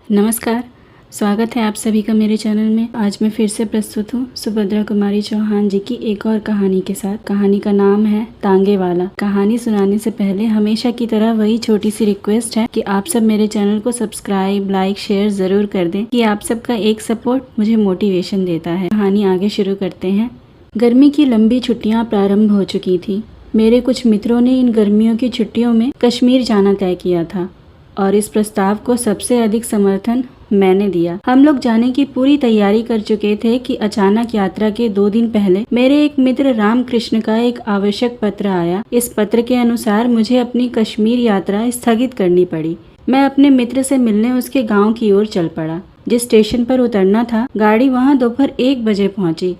नमस्कार, स्वागत है आप सभी का मेरे चैनल में। आज मैं फिर से प्रस्तुत हूँ सुभद्रा कुमारी चौहान जी की एक और कहानी के साथ। कहानी का नाम है तांगे वाला। कहानी सुनाने से पहले हमेशा की तरह वही छोटी सी रिक्वेस्ट है कि आप सब मेरे चैनल को सब्सक्राइब, लाइक, शेयर ज़रूर कर दें कि आप सबका एक सपोर्ट मुझे मोटिवेशन देता है। कहानी आगे शुरू करते हैं। गर्मी की लंबी छुट्टियाँ प्रारंभ हो चुकी थी। मेरे कुछ मित्रों ने इन गर्मियों की छुट्टियों में कश्मीर जाना तय किया था और इस प्रस्ताव को सबसे अधिक समर्थन मैंने दिया। हम लोग जाने की पूरी तैयारी कर चुके थे कि अचानक यात्रा के 2 दिन पहले मेरे एक मित्र रामकृष्ण का एक आवश्यक पत्र आया। इस पत्र के अनुसार मुझे अपनी कश्मीर यात्रा स्थगित करनी पड़ी। मैं अपने मित्र से मिलने उसके गांव की ओर चल पड़ा। जिस स्टेशन पर उतरना था, गाड़ी वहां दोपहर 1 बजे पहुंची।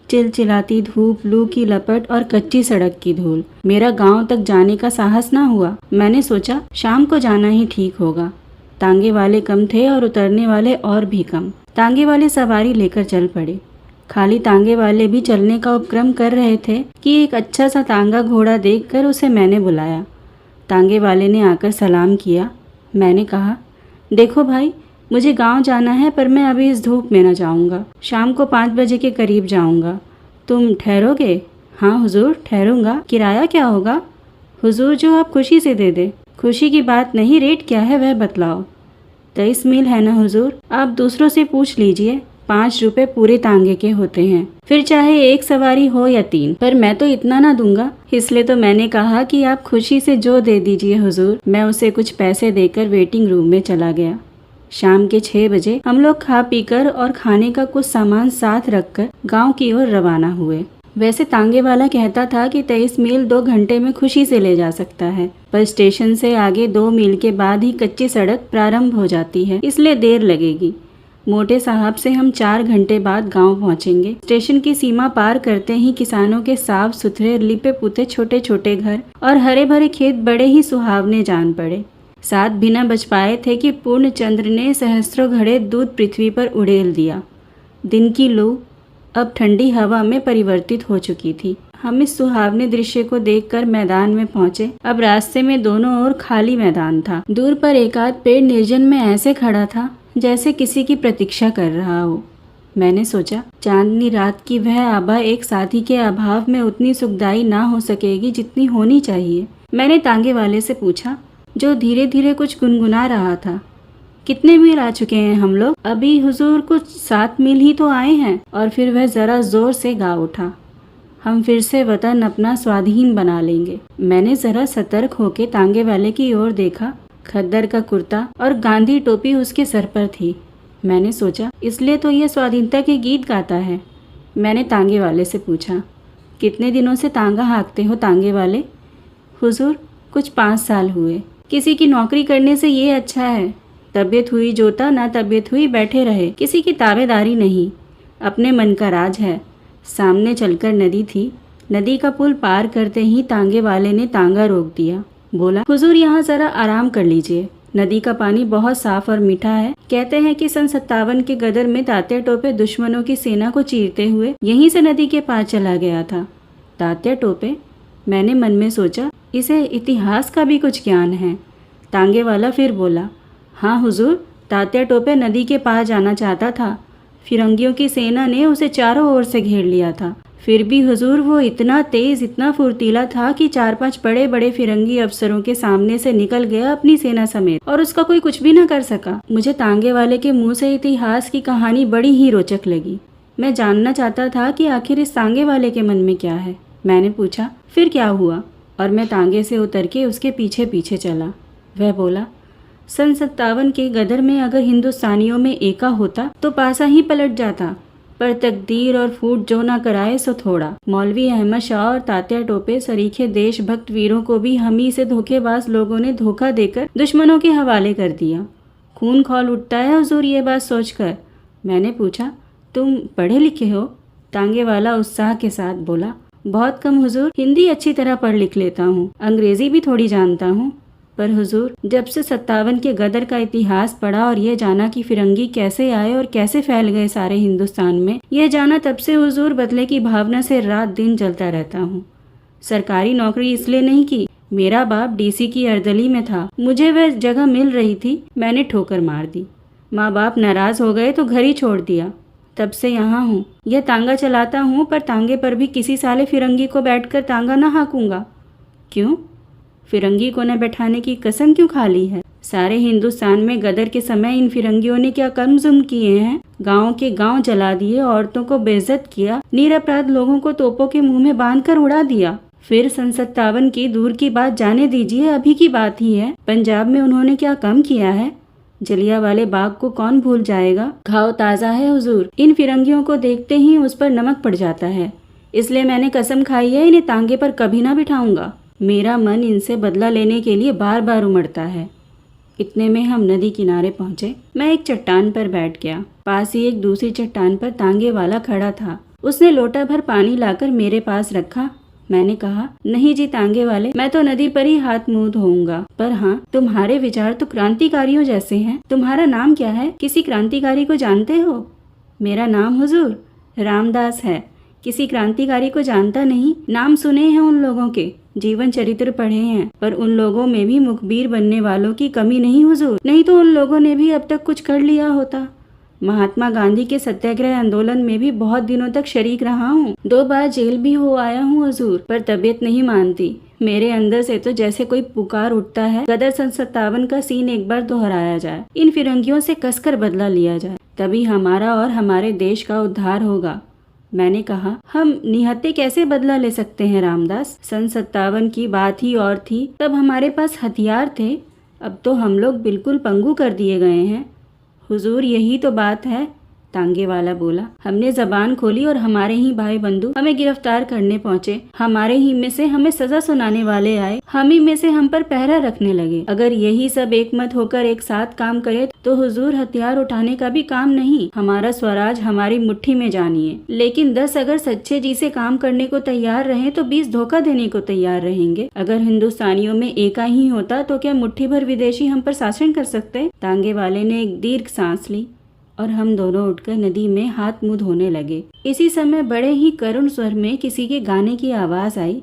चिलचिलाती धूप, लू की लपट और कच्ची सड़क की धूल। मेरा गांव तक जाने का साहस ना हुआ। मैंने सोचा शाम को जाना ही ठीक होगा। तांगे वाले कम थे और उतरने वाले और भी कम। तांगे वाले सवारी लेकर चल पड़े। खाली तांगे वाले भी चलने का उपक्रम कर रहे थे कि एक अच्छा सा तांगा घोड़ा देखकर उसे मैंने बुलाया। तांगे वाले ने आकर सलाम किया। मैंने कहा, देखो भाई, मुझे गांव जाना है, पर मैं अभी इस धूप में न जाऊंगा। शाम को 5 बजे के करीब जाऊंगा। तुम ठहरोगे? हाँ हुजूर, ठहरूंगा। किराया क्या होगा? हुजूर, जो आप खुशी से दे दे। खुशी की बात नहीं, रेट क्या है वह बतलाओ। 23 मील है ना हुजूर? आप दूसरों से पूछ लीजिए। 5 रुपए पूरे तांगे के होते हैं, फिर चाहे एक सवारी हो या 3, पर मैं तो इतना ना दूंगा। इसलिए तो मैंने कहा कि आप खुशी से जो दे दीजिए हुजूर। मैं उसे कुछ पैसे देकर वेटिंग रूम में चला गया। शाम के 6 बजे हम लोग खा पीकर और खाने का कुछ सामान साथ रखकर गांव की ओर रवाना हुए। वैसे तांगे वाला कहता था कि 23 मील 2 घंटे में खुशी से ले जा सकता है, पर स्टेशन से आगे 2 मील के बाद ही कच्ची सड़क प्रारंभ हो जाती है, इसलिए देर लगेगी। मोटे साहब से हम 4 घंटे बाद गांव पहुंचेंगे। स्टेशन की सीमा पार करते ही किसानों के साफ सुथरे लिपे पुते छोटे छोटे घर और हरे भरे खेत बड़े ही सुहावने जान पड़े। साथ भी न बच पाए थे कि पूर्ण चंद्र ने सहस्त्रों घड़े दूध पृथ्वी पर उड़ेल दिया। दिन की लू अब ठंडी हवा में परिवर्तित हो चुकी थी। हम इस सुहावने दृश्य को देखकर मैदान में पहुंचे। अब रास्ते में दोनों ओर खाली मैदान था। दूर पर एक आध पेड़ निर्जन में ऐसे खड़ा था जैसे किसी की प्रतीक्षा कर रहा हो। मैंने सोचा, चांदनी रात की वह आभा एक साथी के अभाव में उतनी सुखदायी ना हो सकेगी जितनी होनी चाहिए। मैंने तांगे वाले से पूछा, जो धीरे धीरे कुछ गुनगुना रहा था, कितने मील आ चुके हैं हम लोग? अभी हुजूर कुछ 7 मील ही तो आए हैं। और फिर वह जरा जोर से गा उठा, हम फिर से वतन अपना स्वाधीन बना लेंगे। मैंने जरा सतर्क होके तांगे वाले की ओर देखा। खद्दर का कुर्ता और गांधी टोपी उसके सर पर थी। मैंने सोचा, इसलिए तो यह स्वाधीनता के गीत गाता है। मैंने तांगे वाले से पूछा, कितने दिनों से तांगा हाँकते हो तांगे वाले? हुजूर, कुछ 5 साल हुए। किसी की नौकरी करने से ये अच्छा है, तबीयत हुई जोता, ना तबीयत हुई बैठे रहे, किसी की ताबेदारी नहीं, अपने मन का राज है। सामने चलकर नदी थी। नदी का पुल पार करते ही तांगे वाले ने तांगा रोक दिया। बोला, हुजूर यहाँ जरा आराम कर लीजिए। नदी का पानी बहुत साफ और मीठा है। कहते हैं कि सन 57 के गदर में तात्या टोपे दुश्मनों की सेना को चीरते हुए यहीं से नदी के पार चला गया था। तात्या टोपे? मैंने मन में सोचा, इसे इतिहास का भी कुछ ज्ञान है। तांगे वाला फिर बोला, हाँ हुजूर, तात्या टोपे नदी के पार जाना चाहता था। फिरंगियों की सेना ने उसे चारों ओर से घेर लिया था। फिर भी हुजूर, वो इतना तेज, इतना फुर्तीला था कि 4-5 बड़े बड़े फिरंगी अफसरों के सामने से निकल गया अपनी सेना समेत, और उसका कोई कुछ भी न कर सका। मुझे तांगे वाले के मुंह से इतिहास की कहानी बड़ी ही रोचक लगी। मैं जानना चाहता था कि आखिर इस तांगे वाले के मन में क्या है। मैंने पूछा, फिर क्या हुआ? और मैं तांगे से उतर के उसके पीछे पीछे चला। वह बोला, सन 57 के गदर में अगर हिंदुस्तानियों में एका होता तो पासा ही पलट जाता, पर तकदीर और फूट जो ना कराए सो थोड़ा। मौलवी अहमद शाह और तात्या टोपे सरीखे देशभक्त वीरों को भी हम ही से धोखेबाज लोगों ने धोखा देकर दुश्मनों के हवाले कर दिया। खून खौल उठता है हुजूर ये बात सोचकर। मैंने पूछा, तुम पढ़े लिखे हो? तांगे वाला उत्साह के साथ बोला, बहुत कम हुजूर, हिंदी अच्छी तरह पढ़ लिख लेता हूँ, अंग्रेजी भी थोड़ी जानता हूँ। पर हुजूर, जब से 57 के गदर का इतिहास पढ़ा और ये जाना कि फिरंगी कैसे आए और कैसे फैल गए सारे हिंदुस्तान में, यह जाना, तब से हुजूर बदले की भावना से रात दिन जलता रहता हूँ। सरकारी नौकरी इसलिए नहीं की, मेरा बाप डीसी की अर्दली में था, मुझे वह जगह मिल रही थी, मैंने ठोकर मार दी। माँ बाप नाराज़ हो गए तो घर ही छोड़ दिया, तब से यहाँ हूँ। यह तांगा चलाता हूँ, पर तांगे पर भी किसी साले फिरंगी को बैठकर तांगा ना हाँकूंगा। क्यों? फिरंगी को न बैठाने की कसम क्यों खा ली है? सारे हिंदुस्तान में गदर के समय इन फिरंगियों ने क्या कर्म जुर्म किए हैं? गांव के गांव जला दिए, औरतों को बेइज्जत किया, निरपराध लोगों को तोपों के मुंह में बांधकर उड़ा दिया। फिर सन 57 की दूर की बात जाने दीजिए, अभी की बात ही है। पंजाब में उन्होंने क्या कम किया है? जलियांवाले बाग को कौन भूल जाएगा? घाव ताज़ा है हुजूर, इन फिरंगियों को देखते ही उस पर नमक पड़ जाता है। इसलिए मैंने कसम खाई है, इन्हें तांगे पर कभी ना बिठाऊंगा। मेरा मन इनसे बदला लेने के लिए बार बार उमड़ता है। इतने में हम नदी किनारे पहुंचे। मैं एक चट्टान पर बैठ गया। पास ही एक दूसरी चट्टान पर तांगे वाला खड़ा था। उसने लोटा भर पानी लाकर मेरे पास रखा। मैंने कहा, नहीं जी तांगे वाले, मैं तो नदी पर ही हाथ मुंह धोऊंगा। पर हाँ, तुम्हारे विचार तो क्रांतिकारियों जैसे हैं। तुम्हारा नाम क्या है? किसी क्रांतिकारी को जानते हो? मेरा नाम हुजूर रामदास है। किसी क्रांतिकारी को जानता नहीं? नाम सुने हैं उन लोगों के, जीवन चरित्र पढ़े हैं, पर उन लोगों में भी मुखबिर बनने वालों की कमी नहीं हुजूर। नहीं तो उन लोगों ने भी अब तक कुछ कर लिया होता। महात्मा गांधी के सत्याग्रह आंदोलन में भी बहुत दिनों तक शरीक रहा हूँ। 2 बार जेल भी हो आया हूँ हुजूर, पर तबीयत नहीं मानती। मेरे अंदर से तो जैसे कोई पुकार उठता है, गदर सन 57 का सीन एक बार दोहराया जाए, इन फिरंगियों से कसकर बदला लिया जाए, तभी हमारा और हमारे देश का उद्धार होगा। मैंने कहा, हम निहत्थे कैसे बदला ले सकते हैं रामदास? सन 57 की बात ही और थी, तब हमारे पास हथियार थे। अब तो हम लोग बिल्कुल पंगु कर दिए गए हैं। हुजूर यही तो बात है, तांगे वाला बोला। हमने जबान खोली और हमारे ही भाई बंधु हमें गिरफ्तार करने पहुंचे। हमारे ही में से हमें सजा सुनाने वाले आए, हम ही में से हम पर पहरा रखने लगे। अगर यही सब एक मत होकर एक साथ काम करे तो हुजूर हथियार उठाने का भी काम नहीं, हमारा स्वराज हमारी मुट्ठी में जानिए। लेकिन 10 अगर सच्चे जी से काम करने को तैयार रहे तो 20 धोखा देने को तैयार रहेंगे। अगर हिंदुस्तानियों में एका ही होता तो क्या मुट्ठी भर विदेशी हम पर शासन कर सकते? तांगे वाले ने एक दीर्घ सांस ली और हम दोनों उठकर नदी में हाथ मुंह धोने लगे। इसी समय बड़े ही करुण स्वर में किसी के गाने की आवाज आई,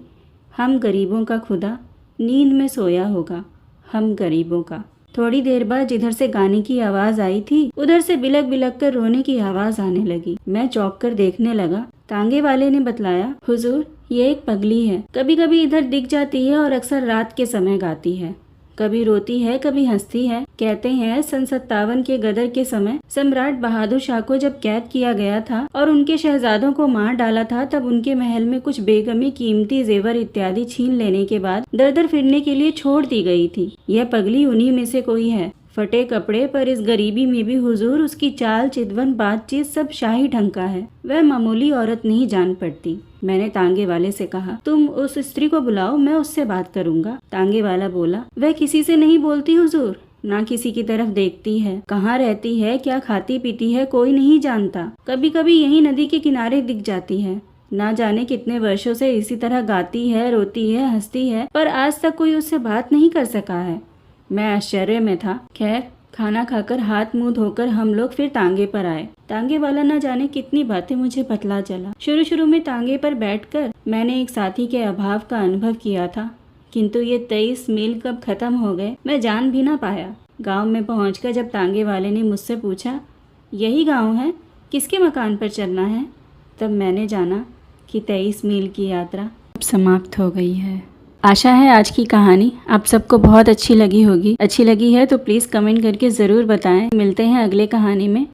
हम गरीबों का खुदा नींद में सोया होगा, हम गरीबों का। थोड़ी देर बाद जिधर से गाने की आवाज आई थी, उधर से बिलक बिलक कर रोने की आवाज आने लगी। मैं चौंक कर देखने लगा। तांगे वाले ने बतलाया, हुजूर ये एक पगली है, कभी कभी इधर दिख जाती है और अक्सर रात के समय गाती है। कभी रोती है, कभी हंसती है। कहते हैं सन 57 के गदर के समय सम्राट बहादुर शाह को जब कैद किया गया था और उनके शहजादों को मार डाला था, तब उनके महल में कुछ बेगमी कीमती जेवर इत्यादि छीन लेने के बाद दर दर फिरने के लिए छोड़ दी गई थी। यह पगली उन्हीं में से कोई है। फटे कपड़े, पर इस गरीबी में भी हुजूर उसकी चाल, चितवन, बातचीत सब शाही ढंग का है। वह मामूली औरत नहीं जान पड़ती। मैंने तांगे वाले से कहा, तुम उस स्त्री को बुलाओ, मैं उससे बात करूंगा। तांगे वाला बोला, वह किसी से नहीं बोलती हुजूर, ना किसी की तरफ देखती है। कहाँ रहती है, क्या खाती पीती है, कोई नहीं जानता। कभी कभी यही नदी के किनारे दिख जाती है। ना जाने कितने वर्षों से इसी तरह गाती है, रोती है, हंसती है, पर आज तक कोई उससे बात नहीं कर सका है। मैं आश्चर्य में था। खैर, खाना खाकर हाथ मुंह धोकर हम लोग फिर तांगे पर आए। तांगे वाला न जाने कितनी बातें मुझे बतला चला। शुरू शुरू में तांगे पर बैठकर मैंने एक साथी के अभाव का अनुभव किया था, किंतु ये 23 मील कब खत्म हो गए मैं जान भी ना पाया। गांव में पहुंचकर जब तांगे वाले ने मुझसे पूछा, यही गांव है, किसके मकान पर चलना है, तब मैंने जाना कि 23 मील की यात्रा अब समाप्त हो गई है। आशा है आज की कहानी आप सबको बहुत अच्छी लगी होगी। अच्छी लगी है तो प्लीज़ कमेंट करके ज़रूर बताएं। मिलते हैं अगले कहानी में।